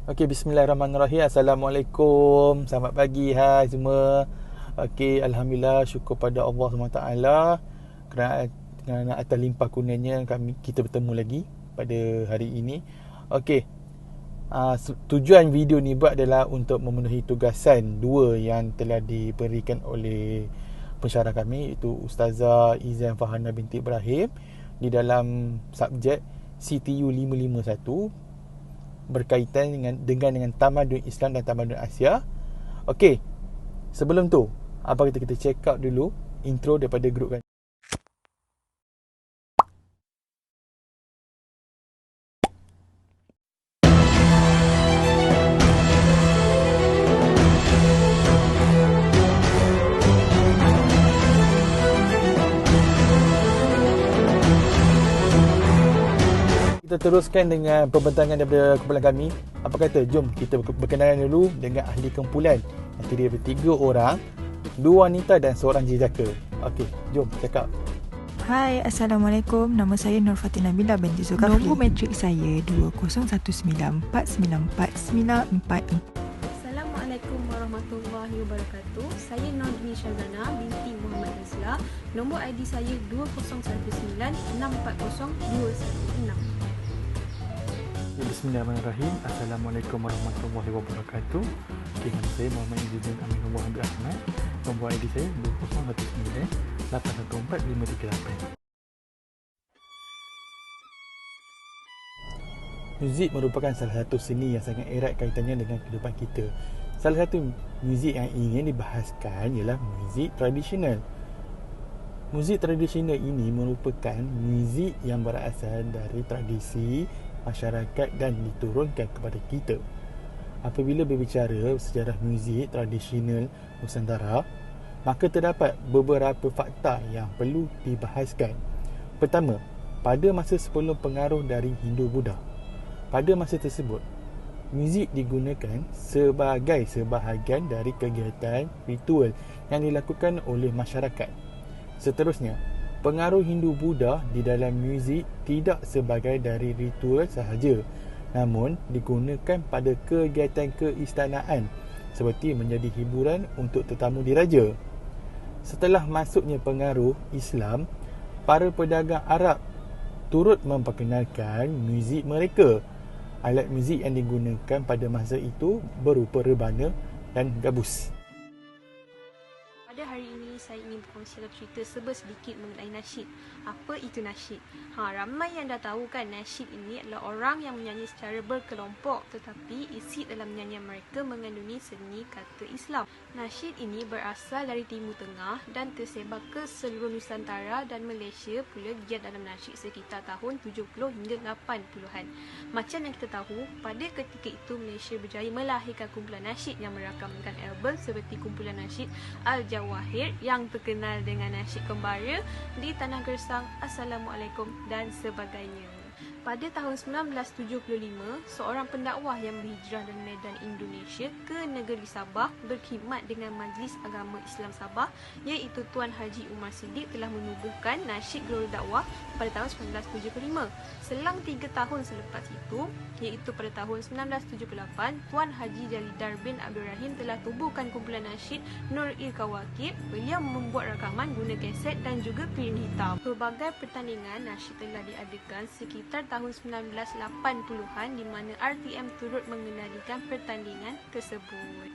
Okey, bismillahirrahmanirrahim. Assalamualaikum. Selamat pagi, hai semua. Okey, alhamdulillah, syukur pada Allah SWT kerana atas limpah kurnianya kita bertemu lagi pada hari ini. Okey, tujuan video ni buat adalah untuk memenuhi tugasan dua yang telah diberikan oleh pensyarah kami, iaitu Ustazah Izan Fahana binti Ibrahim di dalam subjek CTU 551 berkaitan dengan tamadun Islam dan tamadun Asia. Okey, sebelum tu, apa kata kita check out dulu intro daripada grup kan. Kita teruskan dengan pembentangan daripada kumpulan kami. Apa kata, jom kita berkenalan dulu dengan ahli kumpulan yang terdiri daripada 3 orang, 2 wanita dan seorang jejaka. Okey, jom cakap. Hai, Assalamualaikum. Nama saya Nur Fatin Nabila binti Zulkafli. Nombor matrik saya 2019494944. Assalamualaikum warahmatullahi wabarakatuh. Saya Nordini Syazana binti Muhammad Azla. Nombor ID saya 2019640216. Bismillahirrahmanirrahim. Assalamualaikum warahmatullahi wabarakatuh. Okay, nama saya Muhammad Izzuddin Amin Muhammad Ahmad. Nombor ID saya 2019814538. Muzik merupakan salah satu seni yang sangat erat kaitannya dengan kehidupan kita. Salah satu muzik yang ingin dibahaskan ialah muzik tradisional. Muzik tradisional ini merupakan muzik yang berasal dari tradisi masyarakat dan diturunkan kepada kita. Apabila berbicara sejarah muzik tradisional Nusantara, maka terdapat beberapa fakta yang perlu dibahaskan. Pertama, pada masa sebelum pengaruh dari Hindu-Buddha, pada masa tersebut, muzik digunakan sebagai sebahagian dari kegiatan ritual yang dilakukan oleh masyarakat. Seterusnya, pengaruh Hindu-Buddha di dalam muzik tidak sebagai dari ritual sahaja, namun digunakan pada kegiatan keistanaan seperti menjadi hiburan untuk tetamu diraja. Setelah masuknya pengaruh Islam, para pedagang Arab turut memperkenalkan muzik mereka. Alat muzik yang digunakan pada masa itu berupa rebana dan gabus. Pada hari ini saya ingin berkongsi cerita sedikit mengenai nasyid. Apa itu nasyid? Ramai yang dah tahu kan, nasyid ini adalah orang yang menyanyi secara berkelompok, tetapi isi dalam nyanyian mereka mengandungi seni kata Islam. Nasyid ini berasal dari Timur Tengah dan tersebar ke seluruh Nusantara dan Malaysia pula giat dalam nasyid sekitar tahun 70 hingga 80-an. Macam yang kita tahu, pada ketika itu Malaysia berjaya melahirkan kumpulan nasyid yang merakamkan album seperti kumpulan nasyid Al-Jawahir yang terkenal dengan nasyid Kembara, Di Tanah Gersang, Assalamualaikum dan sebagainya. Pada tahun 1975, seorang pendakwah yang berhijrah dari Medan, Indonesia ke negeri Sabah berkhidmat dengan Majlis Agama Islam Sabah, iaitu Tuan Haji Umar Siddiq telah menubuhkan nasyid Glori Dakwah pada tahun 1975. Selang 3 tahun selepas itu, iaitu pada tahun 1978, Tuan Haji Jalidar bin Abdul Rahim telah tubuhkan kumpulan nasyid Nur-i Kawakib. Beliau membuat rakaman guna kaset dan juga piring hitam. Pelbagai pertandingan nasyid telah diadakan sekitar tahun 1980-an di mana RTM turut mengendalikan pertandingan tersebut.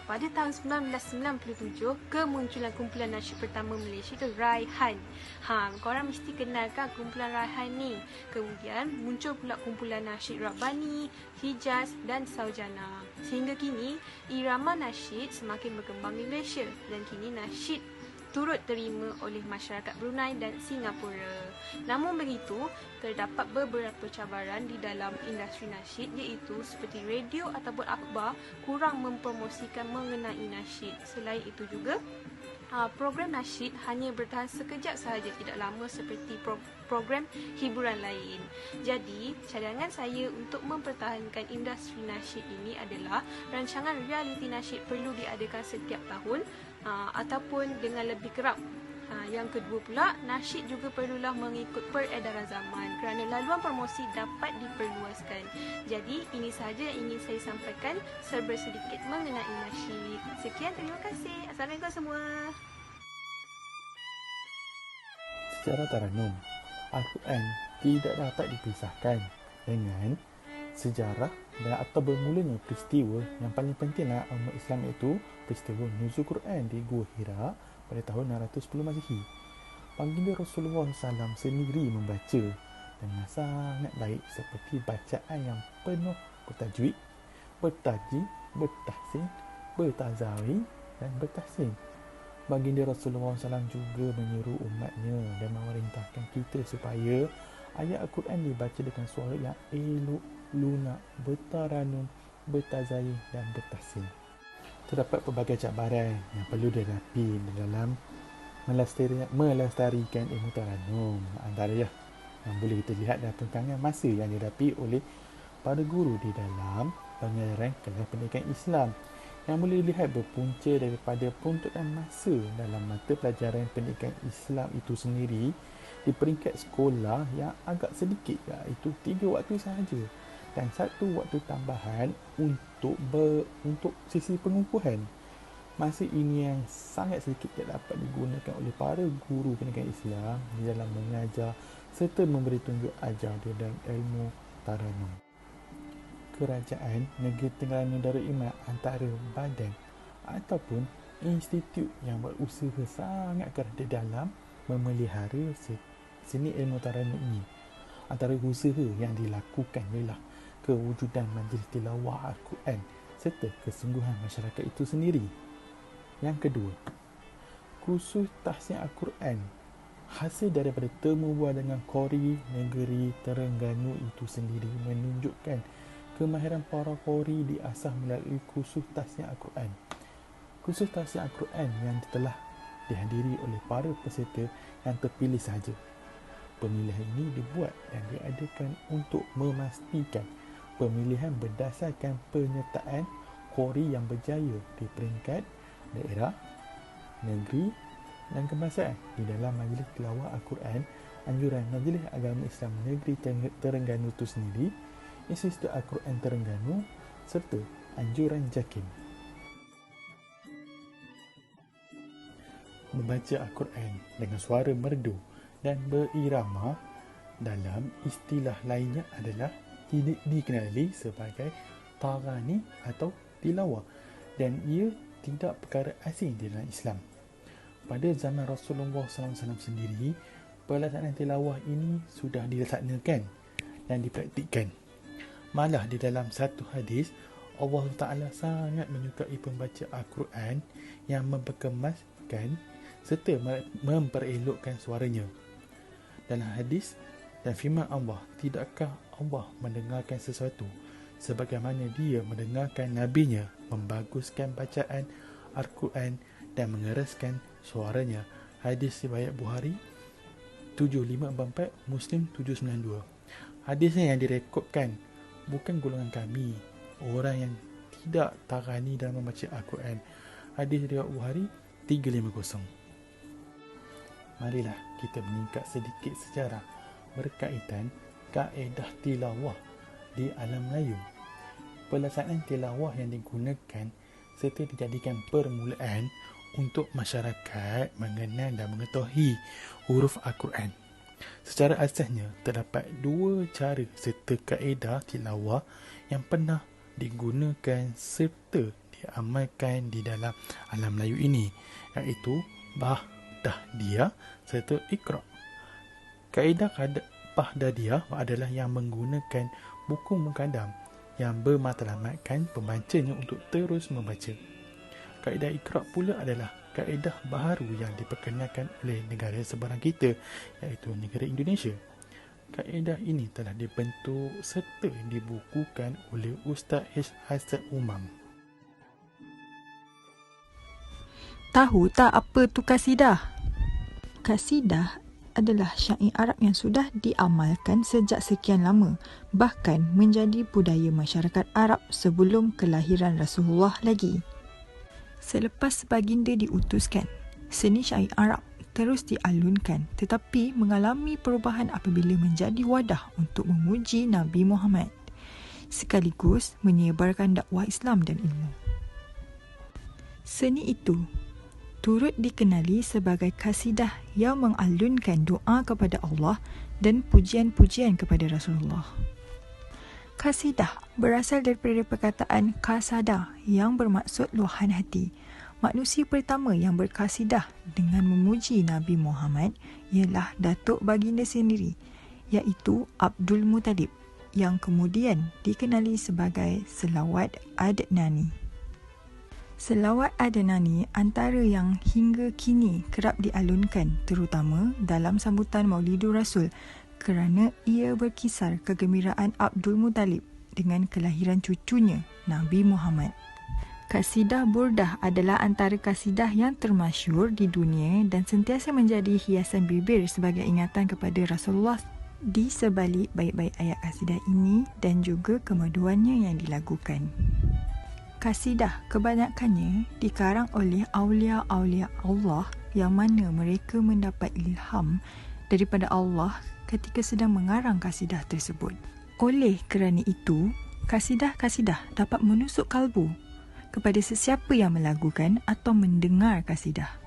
Pada tahun 1997, kemunculan kumpulan nasyid pertama Malaysia itu Raihan. Korang mesti kenalkan kumpulan Raihan ni. Kemudian muncul pula kumpulan nasyid Rabbani, Hijaz dan Saujana. Sehingga kini, irama nasyid semakin berkembang di Malaysia dan kini nasyid turut terima oleh masyarakat Brunei dan Singapura. Namun begitu, terdapat beberapa cabaran di dalam industri nasyid, iaitu seperti radio ataupun akhbar kurang mempromosikan mengenai nasyid. Selain itu juga, program nasyid hanya bertahan sekejap sahaja, tidak lama seperti program hiburan lain. Jadi, cadangan saya untuk mempertahankan industri nasyid ini adalah rancangan reality nasyid perlu diadakan setiap tahun ataupun dengan lebih kerap Yang kedua pula, nasyid juga perlulah mengikut peredaran zaman kerana laluan promosi dapat diperluaskan. Jadi, ini sahaja yang ingin saya sampaikan serba sedikit mengenai nasyid. Sekian, terima kasih. Assalamualaikum semua. Secara taranum, Al-Quran tidak dapat dipisahkan dengan sejarah dan atau bermulanya peristiwa yang paling penting dalam umat Islam, iaitu peristiwa nuzul Quran di Gua Hira pada tahun 610 Masihi. Baginda Rasulullah SAW sendiri membaca dengan sangat baik seperti bacaan yang penuh bertajwid, bertajim, bertahsin, bertazawi dan bertahsin. Baginda Rasulullah SAW juga menyuruh umatnya dan memerintahkan kita supaya ayat Al-Quran dibaca dengan suara yang elok, lunak, bertaranum, bertazawi dan bertahsin. Terdapat pelbagai cabaran yang perlu dihadapi dalam melestarikan ilmu taranum. Antaranya yang boleh kita lihat dalam perkembangan masa yang dihadapi oleh para guru di dalam pengajaran kelas pendidikan Islam, yang boleh dilihat berpunca daripada peruntukan masa dalam mata pelajaran pendidikan Islam itu sendiri di peringkat sekolah yang agak sedikit, iaitu 3 waktu sahaja dan 1 waktu tambahan untuk sisi pengukuhan. Masa ini yang sangat sedikit tidak dapat digunakan oleh para guru pendidikan Islam di dalam mengajar serta memberi tunjuk ajar di dalam ilmu taranum. Kerajaan Negeri Terengganu Darul Iman antara badan ataupun institut yang berusaha sangat keras di dalam memelihara seni ilmu taranum ini. Antara usaha yang dilakukan ialah kewujudan majlis tilawah Al-Quran serta kesungguhan masyarakat itu sendiri. Yang kedua, kursus tahsin Al-Quran hasil daripada temubuah dengan Qori Negeri Terengganu itu sendiri menunjukkan kemahiran para qori diasah melalui kursus tahsin Al-Quran. Kursus tahsin Al-Quran yang telah dihadiri oleh para peserta yang terpilih sahaja. Pemilihan ini dibuat dan diadakan untuk memastikan pemilihan berdasarkan penyertaan qori yang berjaya di peringkat daerah, negeri dan kebangsaan di dalam majlis tilawah Al-Quran, anjuran Majlis Agama Islam Negeri Terengganu itu sendiri, Institut Al-Quran Terengganu serta anjuran JAKIM. Membaca Al-Quran dengan suara merdu dan berirama dalam istilah lainnya adalah dikenali sebagai tarani atau tilawah, dan ia tidak perkara asing di dalam Islam. Pada zaman Rasulullah SAW sendiri, pelaksanaan tilawah ini sudah dilaksanakan dan dipraktikkan. Malah di dalam satu hadis, Allah Ta'ala sangat menyukai pembaca Al-Quran yang memperkemaskan serta memperelokkan suaranya. Dalam hadis dan firman Allah, tidakkah Allah mendengarkan sesuatu sebagaimana dia mendengarkan nabinya membaguskan bacaan Al-Quran dan mengeraskan suaranya. Hadis riwayat Bukhari 7544, Muslim 792. Hadisnya yang direkodkan bukan golongan kami, orang yang tidak tarani dalam membaca Al-Quran. Hadis riwayat Bukhari 350. Marilah kita meningkat sedikit sejarah berkaitan kaedah tilawah di alam Melayu. Pelaksanaan tilawah yang digunakan serta dijadikan permulaan untuk masyarakat mengenal dan mengetahui huruf Al-Quran. Secara asasnya, terdapat 2 cara serta kaedah tilawah yang pernah digunakan serta diamalkan di dalam alam Melayu ini, iaitu Bahdadiyah serta Iqra'. Kaedah Bahdadiyah adalah yang menggunakan buku mukadam yang bermatlamatkan pembacanya untuk terus membaca. Kaedah Iqra' pula adalah kaedah baharu yang diperkenalkan oleh negara seberang kita, iaitu negara Indonesia. Kaedah ini telah dibentuk serta dibukukan oleh Ustaz H. Hasan Umam. Tahu tak apa tu kasidah? Kasidah adalah syair Arab yang sudah diamalkan sejak sekian lama, bahkan menjadi budaya masyarakat Arab sebelum kelahiran Rasulullah lagi. Selepas baginda diutuskan, seni syair Arab terus dialunkan tetapi mengalami perubahan apabila menjadi wadah untuk memuji Nabi Muhammad sekaligus menyebarkan dakwah Islam dan ilmu. Seni itu turut dikenali sebagai kasidah yang mengalunkan doa kepada Allah dan pujian-pujian kepada Rasulullah. Kasidah berasal daripada perkataan kasada yang bermaksud luahan hati. Manusia pertama yang berkasidah dengan memuji Nabi Muhammad ialah datuk baginda sendiri, iaitu Abdul Muttalib, yang kemudian dikenali sebagai selawat Adnani. Selawat Adnani antara yang hingga kini kerap dialunkan terutama dalam sambutan Maulidur Rasul kerana ia berkisar kegembiraan Abdul Muttalib dengan kelahiran cucunya Nabi Muhammad. Kasidah Burdah adalah antara kasidah yang termasyhur di dunia dan sentiasa menjadi hiasan bibir sebagai ingatan kepada Rasulullah di sebalik bait-bait ayat kasidah ini dan juga kemaduannya yang dilagukan. Kasidah kebanyakannya dikarang oleh awliya-awliya Allah yang mana mereka mendapat ilham daripada Allah ketika sedang mengarang kasidah tersebut. Oleh kerana itu, kasidah-kasidah dapat menusuk kalbu kepada sesiapa yang melagukan atau mendengar kasidah.